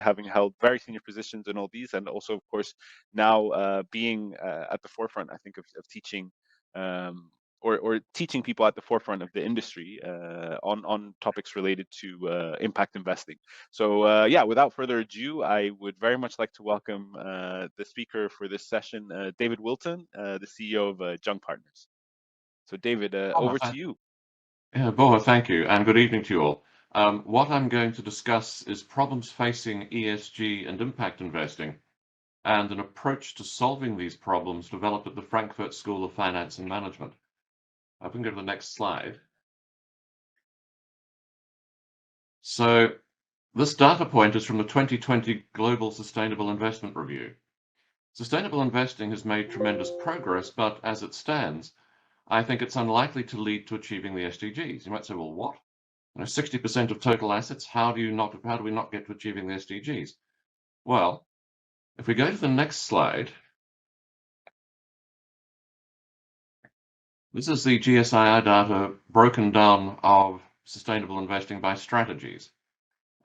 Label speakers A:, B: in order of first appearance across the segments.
A: having held very senior positions in all these, and also, of course, now being at the forefront, I think, of teaching or teaching people at the forefront of the industry on topics related to impact investing. So yeah, without further ado, I would very much like to welcome the speaker for this session, David Wilton, the CEO of Jung Partners. So David, over to you.
B: Yeah, Boa, thank you, and good evening to you all. What I'm going to discuss is problems facing ESG and impact investing, and an approach to solving these problems developed at the Frankfurt School of Finance and Management. I can go to the next slide. So this data point is from the 2020 Global Sustainable Investment Review. Sustainable investing has made tremendous progress, but as it stands, I think it's unlikely to lead to achieving the SDGs. You might say, well, what? 60% of total assets, how do we not get to achieving the SDGs? Well, if we go to the next slide, this is the GSII data broken down of sustainable investing by strategies.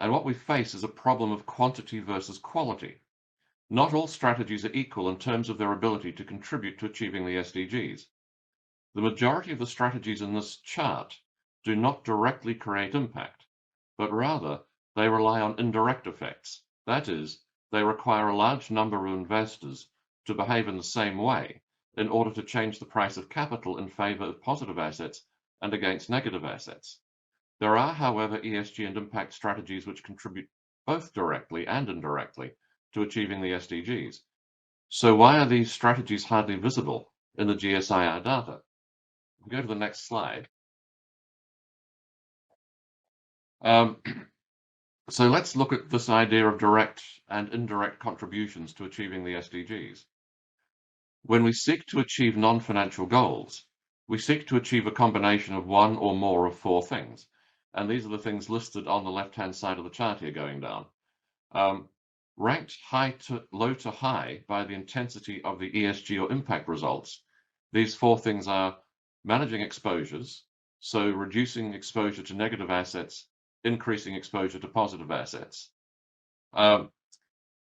B: And what we face is a problem of quantity versus quality. Not all strategies are equal in terms of their ability to contribute to achieving the SDGs. The majority of the strategies in this chart do not directly create impact, but rather they rely on indirect effects. That is, they require a large number of investors to behave in the same way in order to change the price of capital in favor of positive assets and against negative assets. There are, however, ESG and impact strategies which contribute both directly and indirectly to achieving the SDGs. So why are these strategies hardly visible in the GSII data? We'll go to the next slide. So let's look at this idea of direct and indirect contributions to achieving the SDGs. When we seek to achieve non-financial goals, we seek to achieve a combination of one or more of four things. And these are the things listed on the left-hand side of the chart here going down. Ranked low to high by the intensity of the ESG or impact results, these four things are managing exposures, so reducing exposure to negative assets, increasing exposure to positive assets.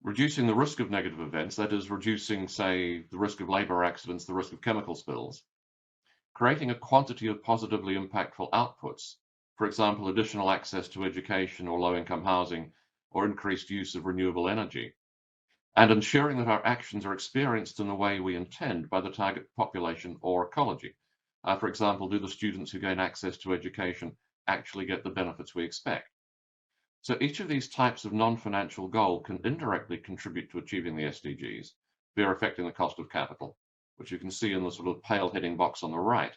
B: Reducing the risk of negative events, that is reducing, say, the risk of labor accidents, the risk of chemical spills. Creating a quantity of positively impactful outputs, for example, additional access to education or low-income housing, or increased use of renewable energy. And ensuring that our actions are experienced in the way we intend by the target population or ecology. For example, do the students who gain access to education actually get the benefits we expect? So each of these types of non-financial goal can indirectly contribute to achieving the SDGs via affecting the cost of capital, which you can see in the sort of pale heading box on the right,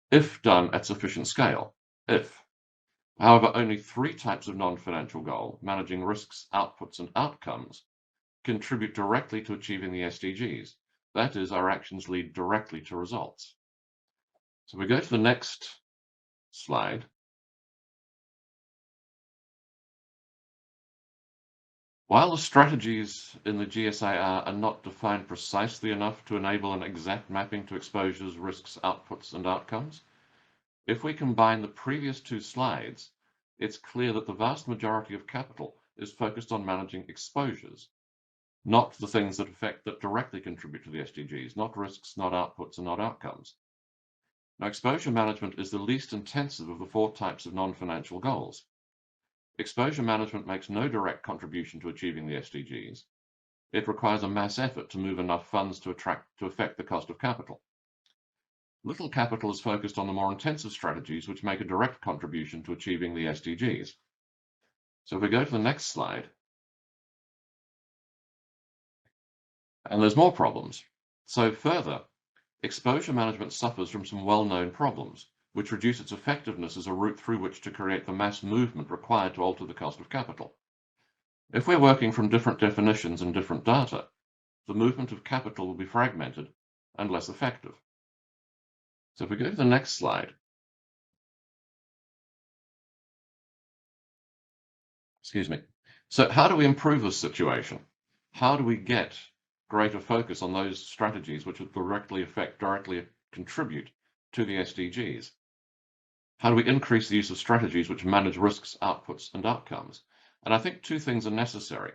B: if done at sufficient scale. If. However, only three types of non-financial goal, managing risks, outputs, and outcomes, contribute directly to achieving the SDGs. That is, our actions lead directly to results. So we go to the next slide. While the strategies in the GSIR are not defined precisely enough to enable an exact mapping to exposures, risks, outputs, and outcomes, if we combine the previous two slides, it's clear that the vast majority of capital is focused on managing exposures, not the things that directly contribute to the SDGs, not risks, not outputs, and not outcomes. Now, exposure management is the least intensive of the four types of non-financial goals. Exposure management makes no direct contribution to achieving the SDGs. It requires a mass effort to move enough funds to affect the cost of capital. Little capital is focused on the more intensive strategies which make a direct contribution to achieving the SDGs. So if we go to the next slide, and there's more problems. So further, exposure management suffers from some well-known problems, which reduce its effectiveness as a route through which to create the mass movement required to alter the cost of capital. If we're working from different definitions and different data, the movement of capital will be fragmented and less effective. So if we go to the next slide, excuse me. So how do we improve this situation? How do we get greater focus on those strategies which would directly contribute to the SDGs? How do we increase the use of strategies which manage risks, outputs, and outcomes? And I think two things are necessary.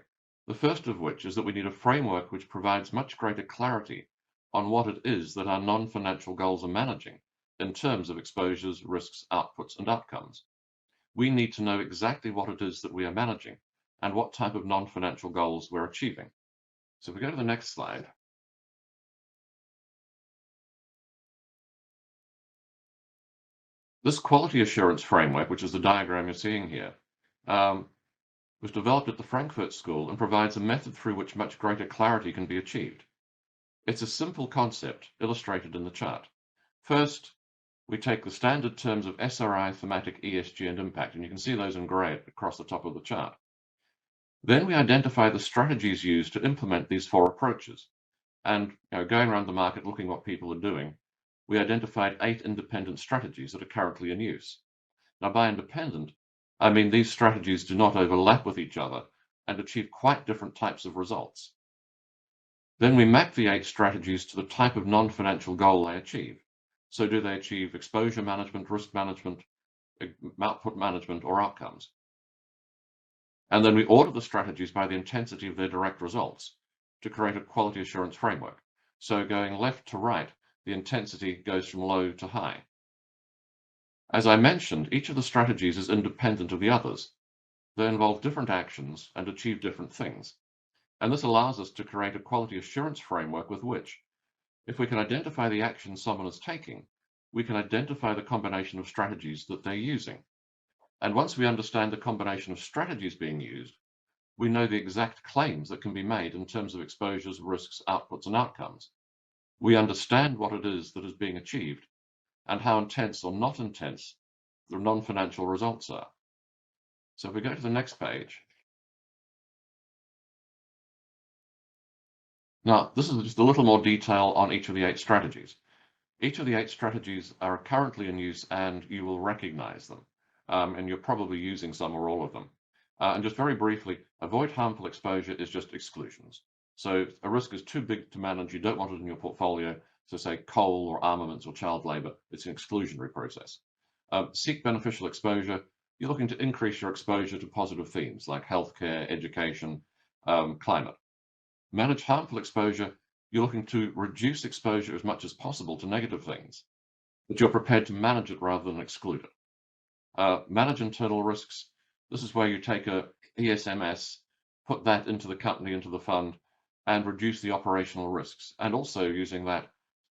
B: The first of which is that we need a framework which provides much greater clarity on what it is that our non-financial goals are managing in terms of exposures, risks, outputs, and outcomes. We need to know exactly what it is that we are managing and what type of non-financial goals we're achieving. So if we go to the next slide. This quality assurance framework, which is the diagram you're seeing here, was developed at the Frankfurt School and provides a method through which much greater clarity can be achieved. It's a simple concept illustrated in the chart. First, we take the standard terms of SRI, thematic, ESG, and impact, and you can see those in gray across the top of the chart. Then we identify the strategies used to implement these four approaches. And going around the market looking what people are doing, we identified 8 independent strategies that are currently in use. Now, by independent, I mean these strategies do not overlap with each other and achieve quite different types of results. Then we map the 8 strategies to the type of non-financial goal they achieve. So do they achieve exposure management, risk management, output management, or outcomes? And then we order the strategies by the intensity of their direct results to create a quality assurance framework. So going left to right, the intensity goes from low to high. As I mentioned, each of the strategies is independent of the others. They involve different actions and achieve different things. And this allows us to create a quality assurance framework with which, if we can identify the action someone is taking, we can identify the combination of strategies that they're using. And once we understand the combination of strategies being used, we know the exact claims that can be made in terms of exposures, risks, outputs, and outcomes. We understand what it is that is being achieved and how intense or not intense the non-financial results are. So if we go to the next page. Now, this is just a little more detail on each of the 8 strategies. Each of the 8 strategies are currently in use and you will recognize them. And you're probably using some or all of them. And just very briefly, avoid harmful exposure is just exclusions. So if a risk is too big to manage, you don't want it in your portfolio, so say coal or armaments or child labor, it's an exclusionary process. Seek beneficial exposure, you're looking to increase your exposure to positive themes like healthcare, education, climate. Manage harmful exposure, you're looking to reduce exposure as much as possible to negative things, but you're prepared to manage it rather than exclude it. Manage internal risks, this is where you take a ESMS, put that into the company, into the fund, and reduce the operational risks. And also using that,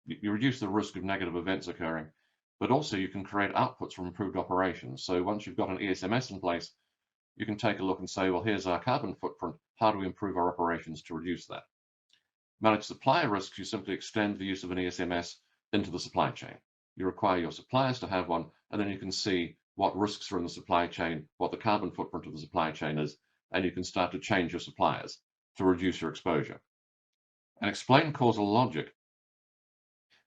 B: you reduce the risk of negative events occurring, but also you can create outputs from improved operations. So once you've got an ESMS in place, you can take a look and say, well, here's our carbon footprint. How do we improve our operations to reduce that? Manage supplier risks, you simply extend the use of an ESMS into the supply chain. You require your suppliers to have one, and then you can see what risks are in the supply chain, what the carbon footprint of the supply chain is, and you can start to change your suppliers to reduce your exposure. And explain causal logic.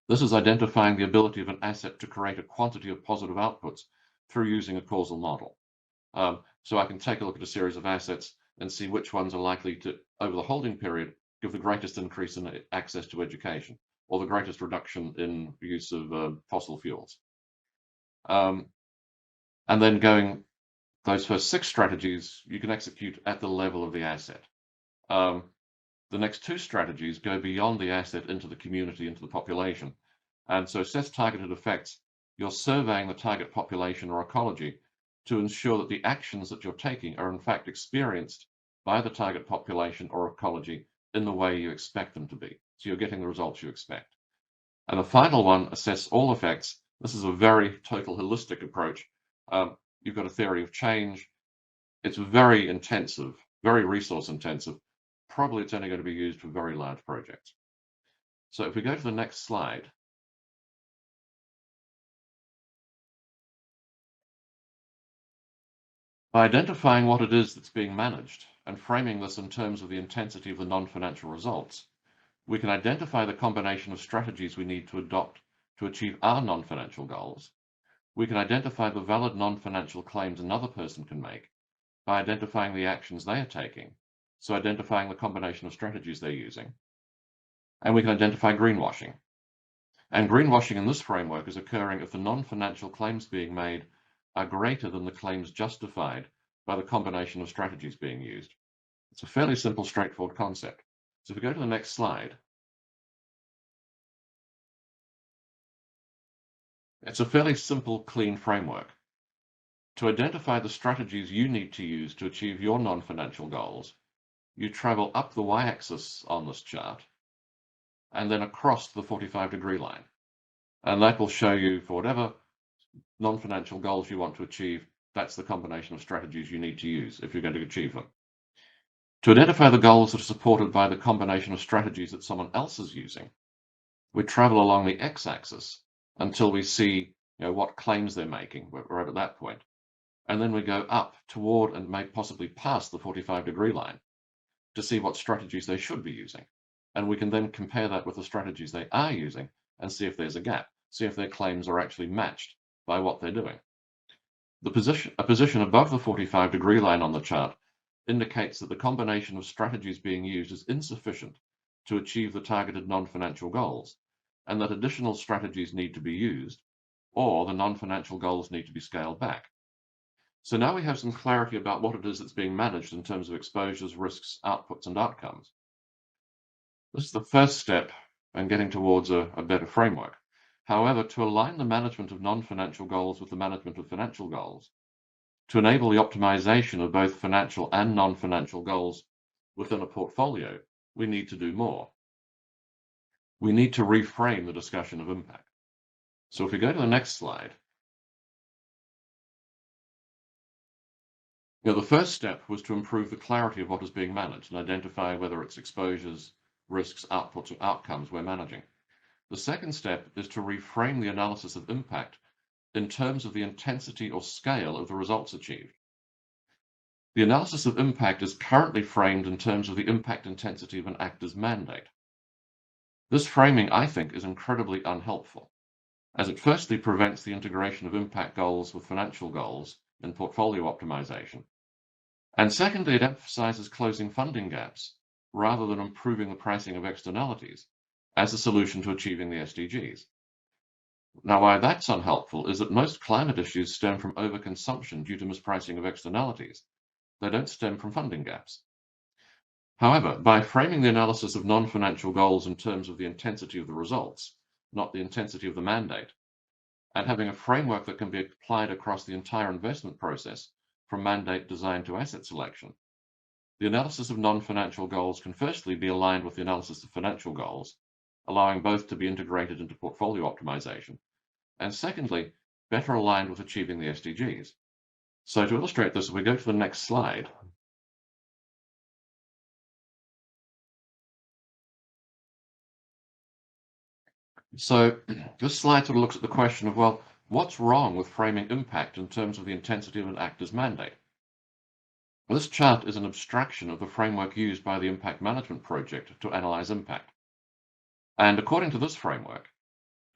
B: This is identifying the ability of an asset to create a quantity of positive outputs through using a causal model. So I can take a look at a series of assets and see which ones are likely to, over the holding period, give the greatest increase in access to education or the greatest reduction in use of fossil fuels. And then going, those first 6 strategies, you can execute at the level of the asset. The next 2 strategies go beyond the asset into the community, into the population. And so assess targeted effects, you're surveying the target population or ecology to ensure that the actions that you're taking are in fact experienced by the target population or ecology in the way you expect them to be. So you're getting the results you expect. And the final one, assess all effects. This is a very total holistic approach. You've got a theory of change. It's very intensive, very resource intensive. Probably it's only going to be used for very large projects. So if we go to the next slide. By identifying what it is that's being managed and framing this in terms of the intensity of the non-financial results, we can identify the combination of strategies we need to adopt to achieve our non-financial goals. We can identify the valid non-financial claims another person can make by identifying the actions they are taking, so identifying the combination of strategies they're using. And we can identify greenwashing. And greenwashing in this framework is occurring if the non-financial claims being made are greater than the claims justified by the combination of strategies being used. It's a fairly simple, straightforward concept. So if we go to the next slide, it's a fairly simple, clean framework. To identify the strategies you need to use to achieve your non-financial goals, you travel up the y-axis on this chart and then across the 45-degree line. And that will show you for whatever non-financial goals you want to achieve, that's the combination of strategies you need to use if you're going to achieve them. To identify the goals that are supported by the combination of strategies that someone else is using, we travel along the x-axis until we see what claims they're making. We're right at that point. And then we go up toward and may possibly past the 45-degree line to see what strategies they should be using. And we can then compare that with the strategies they are using and see if there's a gap, see if their claims are actually matched by what they're doing. A position above the 45-degree line on the chart indicates that the combination of strategies being used is insufficient to achieve the targeted non-financial goals, and that additional strategies need to be used, or the non-financial goals need to be scaled back. So now we have some clarity about what it is that's being managed in terms of exposures, risks, outputs, and outcomes. This is the first step in getting towards a better framework. However, to align the management of non-financial goals with the management of financial goals, to enable the optimization of both financial and non-financial goals within a portfolio, we need to do more. We need to reframe the discussion of impact. So if we go to the next slide, the first step was to improve the clarity of what is being managed and identify whether it's exposures, risks, outputs, or outcomes we're managing. The second step is to reframe the analysis of impact in terms of the intensity or scale of the results achieved. The analysis of impact is currently framed in terms of the impact intensity of an actor's mandate. This framing, I think, is incredibly unhelpful, as it firstly prevents the integration of impact goals with financial goals in portfolio optimization, and secondly, it emphasizes closing funding gaps rather than improving the pricing of externalities as a solution to achieving the SDGs. Now, why that's unhelpful is that most climate issues stem from overconsumption due to mispricing of externalities. They don't stem from funding gaps. However, by framing the analysis of non-financial goals in terms of the intensity of the results, not the intensity of the mandate, and having a framework that can be applied across the entire investment process, from mandate design to asset selection, the analysis of non-financial goals can firstly be aligned with the analysis of financial goals, allowing both to be integrated into portfolio optimization, and secondly, better aligned with achieving the SDGs. So to illustrate this, if we go to the next slide, so this slide sort of looks at the question of, well, what's wrong with framing impact in terms of the intensity of an actor's mandate? This chart is an abstraction of the framework used by the Impact Management Project to analyze impact. And according to this framework,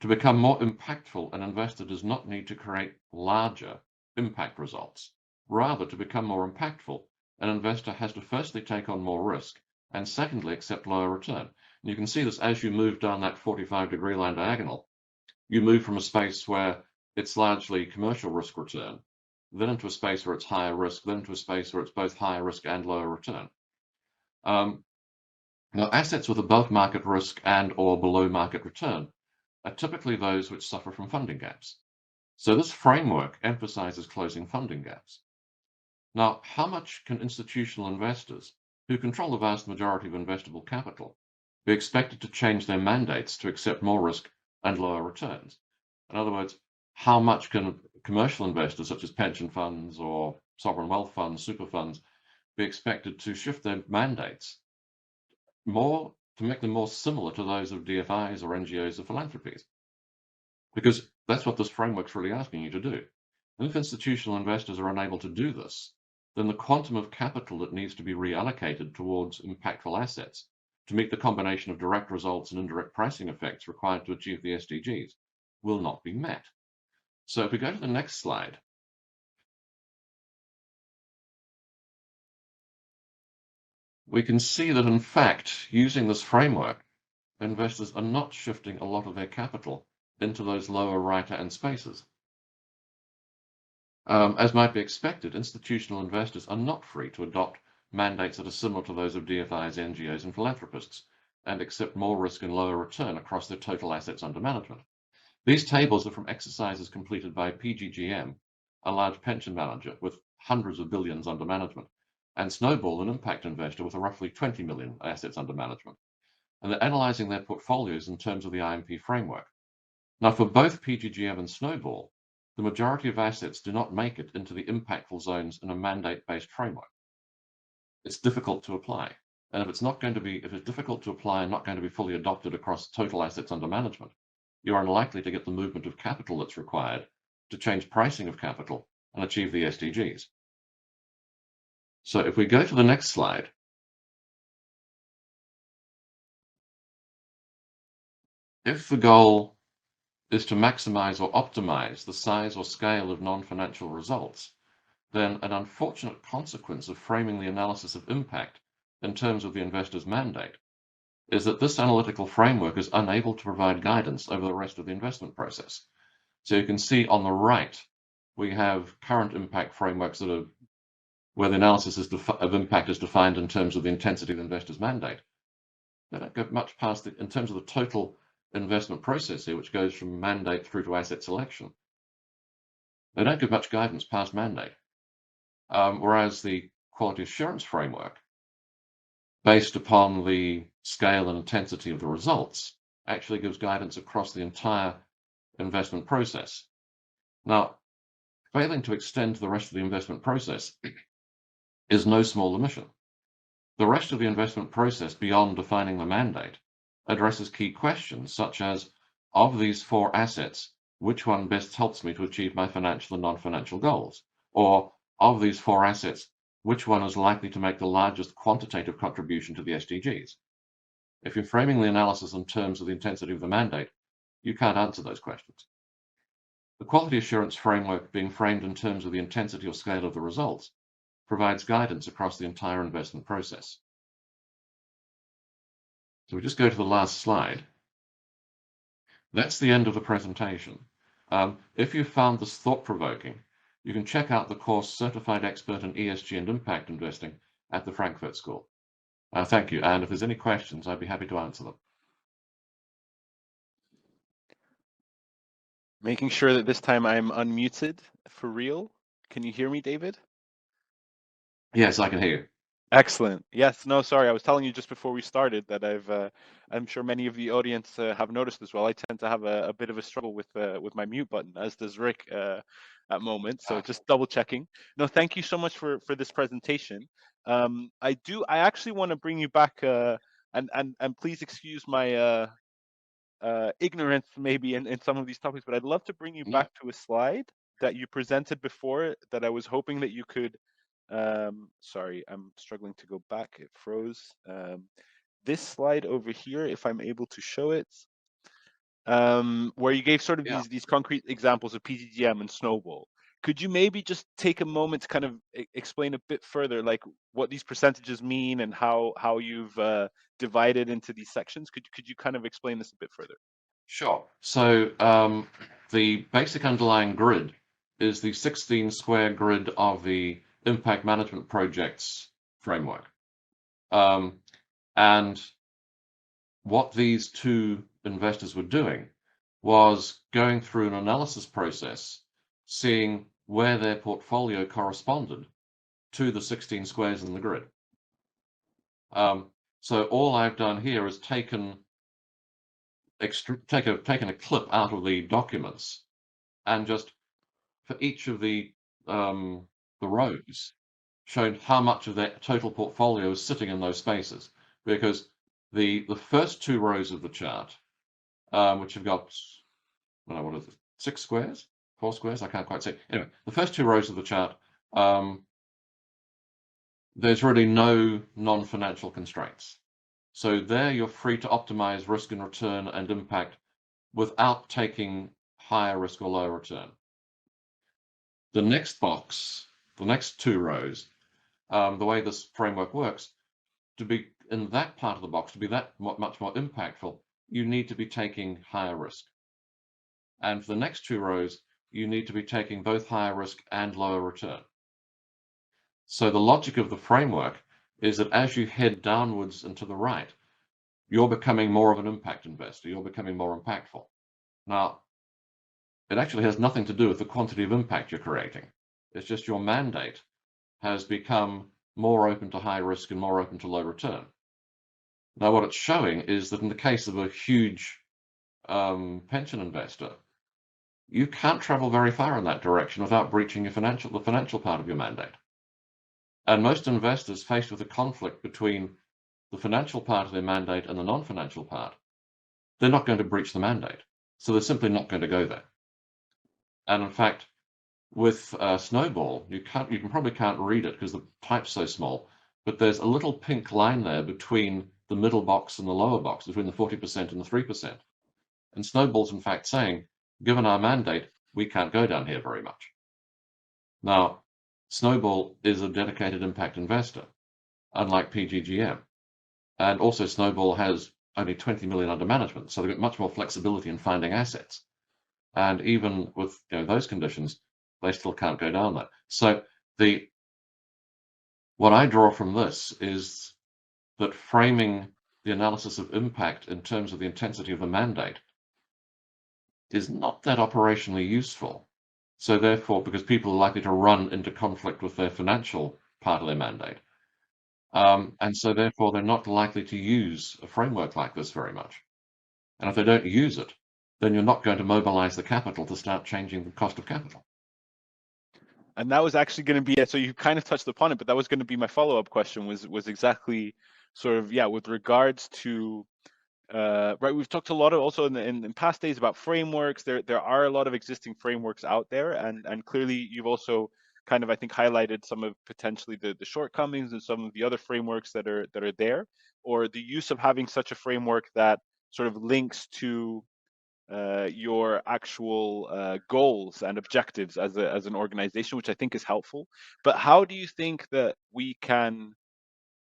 B: to become more impactful, an investor does not need to create larger impact results. Rather, to become more impactful, an investor has to firstly take on more risk, and secondly, accept lower return. And you can see this as you move down that 45-degree line diagonal. You move from a space where it's largely commercial risk return, then into a space where it's higher risk, then into a space where it's both higher risk and lower return. Now, assets with above market risk and or below market return are typically those which suffer from funding gaps. So this framework emphasizes closing funding gaps. Now, how much can institutional investors, who control the vast majority of investable capital, be expected to change their mandates to accept more risk and lower returns? In other words, how much can commercial investors such as pension funds or sovereign wealth funds, super funds, be expected to shift their mandates more to make them more similar to those of DFIs or NGOs or philanthropies? Because that's what this framework's really asking you to do. And if institutional investors are unable to do this, then the quantum of capital that needs to be reallocated towards impactful assets to meet the combination of direct results and indirect pricing effects required to achieve the SDGs will not be met. So if we go to the next slide, we can see that, in fact, using this framework, investors are not shifting a lot of their capital into those lower right-hand spaces. As might be expected, institutional investors are not free to adopt mandates that are similar to those of DFIs, NGOs, and philanthropists, and accept more risk and lower return across their total assets under management. These tables are from exercises completed by PGGM, a large pension manager with hundreds of billions under management, and Snowball, an impact investor with roughly 20 million assets under management. And they're analyzing their portfolios in terms of the IMP framework. Now, for both PGGM and Snowball, the majority of assets do not make it into the impactful zones in a mandate-based framework. It's difficult to apply. And if it's difficult to apply and not going to be fully adopted across total assets under management, you're unlikely to get the movement of capital that's required to change pricing of capital and achieve the SDGs. So if we go to the next slide, if the goal is to maximize or optimize the size or scale of non-financial results, then an unfortunate consequence of framing the analysis of impact in terms of the investor's mandate is that this analytical framework is unable to provide guidance over the rest of the investment process. So you can see on the right, we have current impact frameworks that are where the analysis of impact is defined in terms of the intensity of the investor's mandate. They don't go much past in terms of the total investment process here, which goes from mandate through to asset selection. They don't give much guidance past mandate. Whereas the quality assurance framework, based upon the scale and intensity of the results, actually gives guidance across the entire investment process. Now, failing to extend to the rest of the investment process is no small omission. The rest of the investment process, beyond defining the mandate, addresses key questions such as, of these 4 assets, which one best helps me to achieve my financial and non-financial goals? Or, of these 4 assets, which one is likely to make the largest quantitative contribution to the SDGs? If you're framing the analysis in terms of the intensity of the mandate, you can't answer those questions. The quality assurance framework, being framed in terms of the intensity or scale of the results, provides guidance across the entire investment process. So we just go to the last slide. That's the end of the presentation. If you found this thought-provoking, you can check out the course Certified Expert in ESG and Impact Investing at the Frankfurt School. Thank you. And if there's any questions, I'd be happy to answer them.
A: Making sure that this time I'm unmuted for real. Can you hear me, David?
B: Yes, I can hear you.
A: Excellent. Yes, no, sorry. I was telling you just before we started that I'm sure many of the audience have noticed as well. I tend to have a bit of a struggle with my mute button, as does Rick at moments. So just double checking. No, thank you so much for this presentation. I actually want to bring you back and please excuse my ignorance maybe in some of these topics, but I'd love to bring you back to a slide that you presented before that I was hoping that you could. Sorry, I'm struggling to go back. It froze. This slide over here, if I'm able to show it, where you gave sort of these concrete examples of PGGM and Snowball. Could you maybe just take a moment to kind of explain a bit further, like what these percentages mean and how you've divided into these sections? Could you kind of explain this a bit further?
B: Sure. So the basic underlying grid is the 16 square grid of the impact management projects framework. And what these 2 investors were doing was going through an analysis process, seeing where their portfolio corresponded to the 16 squares in the grid. So all I've done here is taken a clip out of the documents and just for each of the rows shown how much of their total portfolio is sitting in those spaces, because the first 2 rows of the chart, which have got, what is it, 6 squares, 4 squares, I can't quite see. Anyway, the first 2 rows of the chart, there's really no non-financial constraints. So there you're free to optimize risk and return and impact without taking higher risk or lower return. The next box, the next 2 rows, the way this framework works, to be in that part of the box, to be that much more impactful, you need to be taking higher risk. And for the next 2 rows, you need to be taking both higher risk and lower return. So the logic of the framework is that as you head downwards and to the right, you're becoming more of an impact investor. You're becoming more impactful. Now, it actually has nothing to do with the quantity of impact you're creating. It's just your mandate has become more open to high risk and more open to low return. Now, what it's showing is that in the case of a huge pension investor, you can't travel very far in that direction without breaching the financial part of your mandate. And most investors faced with a conflict between the financial part of their mandate and the non-financial part, they're not going to breach the mandate. So they're simply not going to go there. And in fact, with Snowball, you probably can't read it because the type's so small, but there's a little pink line there between the middle box and the lower box, between the 40% and the 3%. And Snowball's in fact saying, given our mandate, we can't go down here very much. Now, Snowball is a dedicated impact investor, unlike PGGM. And also Snowball has only 20 million under management, so they've got much more flexibility in finding assets. And even with those conditions, they still can't go down there. So what I draw from this is that framing the analysis of impact in terms of the intensity of the mandate is not that operationally useful. So therefore, because people are likely to run into conflict with their financial part of their mandate, and so therefore they're not likely to use a framework like this very much. And if they don't use it, then you're not going to mobilize the capital to start changing the cost of capital.
A: And that was actually going to be it. So you kind of touched upon it, but that was going to be my follow-up question was exactly sort of, with regards to, right, we've talked a lot of also in past days about frameworks. There are a lot of existing frameworks out there, and clearly you've also kind of, I think, highlighted some of potentially the shortcomings and some of the other frameworks that are there, or the use of having such a framework that sort of links to your actual goals and objectives as an organization, which I think is helpful. But how do you think that we can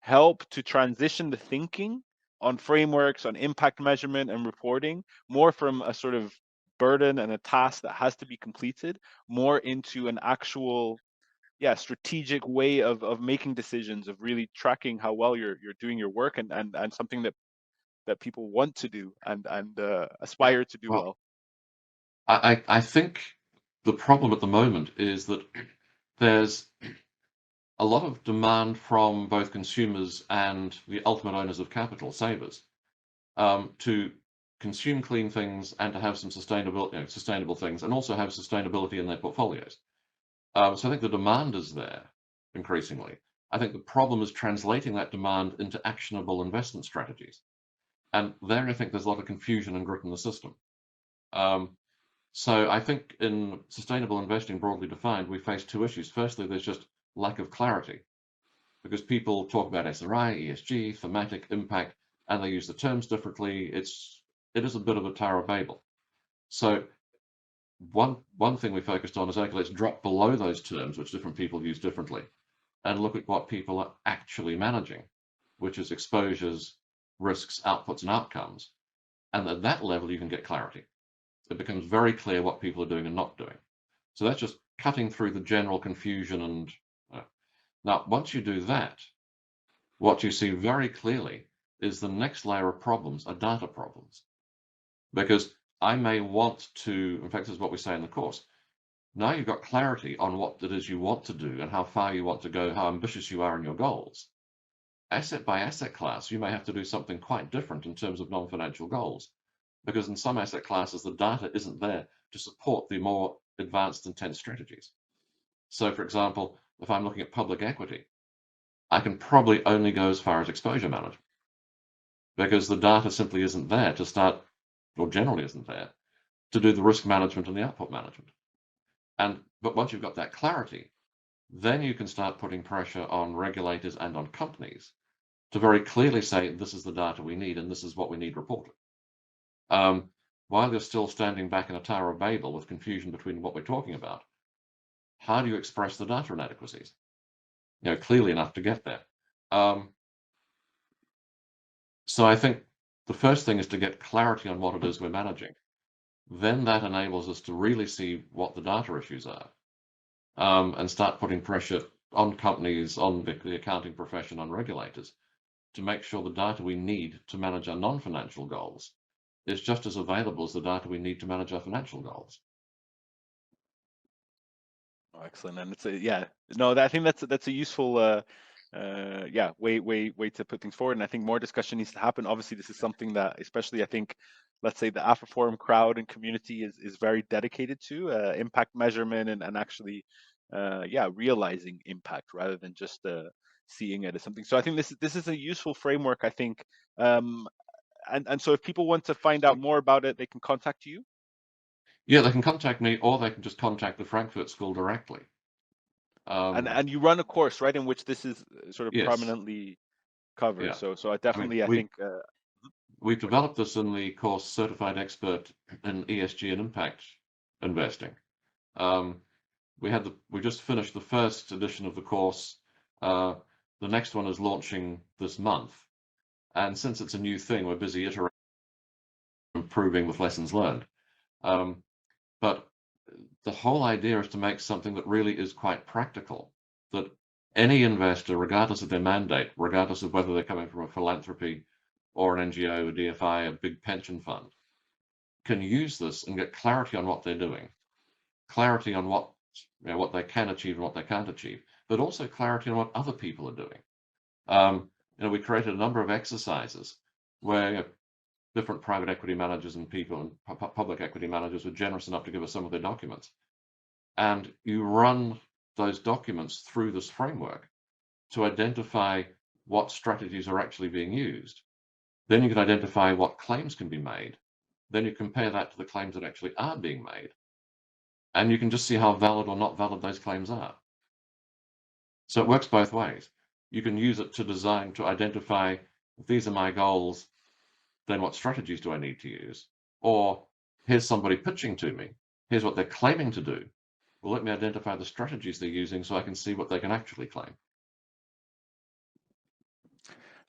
A: help to transition the thinking on frameworks, on impact measurement and reporting, more from a sort of burden and a task that has to be completed, more into an actual strategic way of making decisions, of really tracking how well you're doing your work, and something that people want to do and aspire to do
B: Well,
A: well?
B: I think the problem at the moment is that there's a lot of demand from both consumers and the ultimate owners of capital, savers, to consume clean things and to have some sustainable things, and also have sustainability in their portfolios. So I think the demand is there increasingly. I think the problem is translating that demand into actionable investment strategies. And there, I think there's a lot of confusion and grit in the system. So I think in sustainable investing, broadly defined, we face two issues. Firstly, there's just lack of clarity, because people talk about SRI, ESG, thematic, impact, and they use the terms differently. It is a bit of a Tower of Babel. So one thing we focused on is, okay, let's drop below those terms, which different people use differently, and look at what people are actually managing, which is exposures, risks, outputs, and outcomes. And at that level, you can get clarity. It becomes very clear what people are doing and not doing. So that's just cutting through the general confusion. And now, once you do that, what you see very clearly is the next layer of problems are data problems. Because I may want to, in fact, this is what we say in the course, now you've got clarity on what it is you want to do and how far you want to go, how ambitious you are in your goals. Asset by asset class, you may have to do something quite different in terms of non-financial goals, because in some asset classes, the data isn't there to support the more advanced, intense strategies. So, for example, if I'm looking at public equity, I can probably only go as far as exposure management, because the data simply isn't there to start, or generally isn't there, to do the risk management and the output management. But once you've got that clarity, then you can start putting pressure on regulators and on companies to very clearly say, this is the data we need and this is what we need reported. While you're still standing back in a Tower of Babel with confusion between what we're talking about, how do you express the data inadequacies? Clearly enough to get there. So I think the first thing is to get clarity on what it is we're managing. then that enables us to really see what the data issues are, and start putting pressure on companies, on the accounting profession, on regulators, to make sure the data we need to manage our non-financial goals is just as available as the data we need to manage our financial goals.
A: Oh, excellent. And it's I think that's a useful way to put things forward. And I think more discussion needs to happen. Obviously, this is something that, especially I think, let's say the AFIFORUM crowd and community is very dedicated to impact measurement and actually realizing impact rather than just seeing it as something. So I think this is a useful framework, I think. And so if people want to find out more about it, they can contact you.
B: Yeah, they can contact me, or they can just contact the Frankfurt School directly.
A: And you run a course, right, in which this is sort of
B: Yes.
A: prominently covered.
B: Yeah.
A: So I definitely, I think.
B: We've developed this in the course Certified Expert in ESG and Impact Investing. We just finished the first edition of the course. The next one is launching this month. And since it's a new thing, we're busy iterating, improving with lessons learned. But the whole idea is to make something that really is quite practical, that any investor, regardless of their mandate, regardless of whether they're coming from a philanthropy or an NGO, a DFI, a big pension fund, can use this and get clarity on what they're doing, clarity on what they can achieve and what they can't achieve, but also clarity on what other people are doing. We created a number of exercises where different private equity managers and people and public equity managers were generous enough to give us some of their documents. And you run those documents through this framework to identify what strategies are actually being used. Then you can identify what claims can be made. Then you compare that to the claims that actually are being made. And you can just see how valid or not valid those claims are. So it works both ways. You can use it to identify, if these are my goals, then what strategies do I need to use? Or here's somebody pitching to me. Here's what they're claiming to do. Well, let me identify the strategies they're using so I can see what they can actually claim.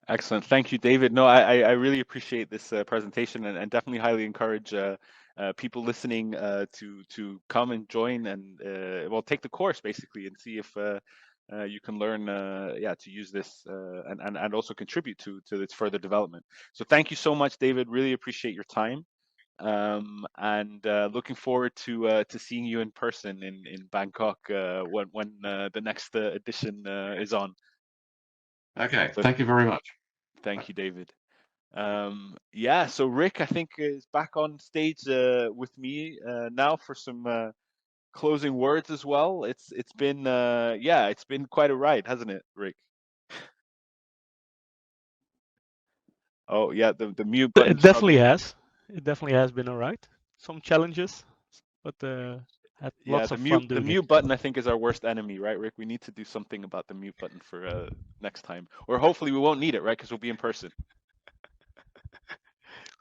A: Excellent. Thank you, David. No, I really appreciate this presentation and definitely highly encourage people listening to come and join and take the course basically and see if you can learn to use this and also contribute to its further development. So thank you so much, David. Really appreciate your time. And looking forward to seeing you in person in Bangkok when the next edition is on.
B: Okay,
A: So
B: thank you very much.
A: thank you, David. So Rick, I think is back on stage with me now for some closing words as well. It's been quite a ride, hasn't it, Rick? Oh yeah, the mute button
C: It definitely
A: struggle.
C: has. It definitely has been all right. Some challenges, but had
A: Yeah,
C: lots of fun
A: the
C: doing it.
A: mute button I think is our worst enemy, right, Rick? We need to do something about the mute button for next time, or hopefully we won't need it, right? Because we'll be in person.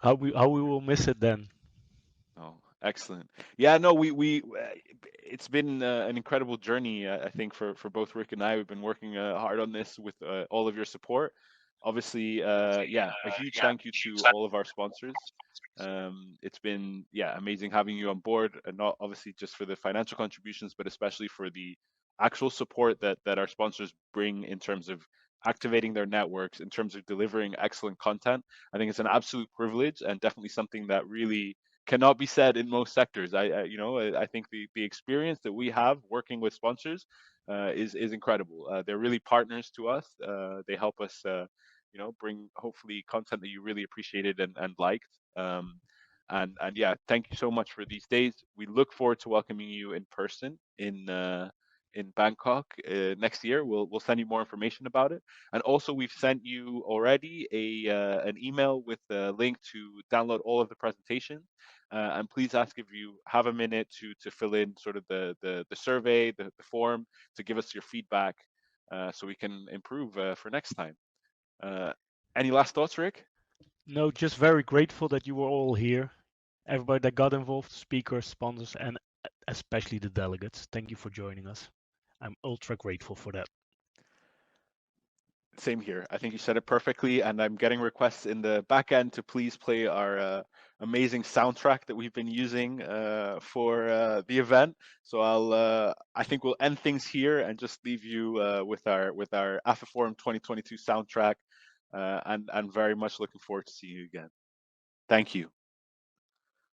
C: How we will miss it then.
A: Oh, excellent. Yeah, no, we it's been an incredible journey, I think, for both Rick and I. We've been working hard on this with all of your support. Obviously, a huge thank you to all of our sponsors. It's been amazing having you on board, and not obviously just for the financial contributions, but especially for the actual support that our sponsors bring in terms of activating their networks, in terms of delivering excellent content. I think it's an absolute privilege and definitely something that really cannot be said in most sectors. I think the experience that we have working with sponsors is incredible. They're really partners to us. They help us, bring hopefully content that you really appreciated and liked. And yeah, thank you so much for these days. We look forward to welcoming you in person in Bangkok next year. We'll send you more information about it. And also, we've sent you already an email with a link to download all of the presentations. And please ask if you have a minute to fill in sort of the survey, the form, to give us your feedback so we can improve for next time. Any last thoughts, Rick?
C: No, just very grateful that you were all here. Everybody that got involved, speakers, sponsors, and especially the delegates. Thank you for joining us. I'm ultra grateful for that.
A: Same here. I think you said it perfectly, and I'm getting requests in the back end to please play our amazing soundtrack that we've been using for the event. So I think we'll end things here and just leave you with our AFIFORUM 2022 soundtrack, and very much looking forward to seeing you again. Thank you.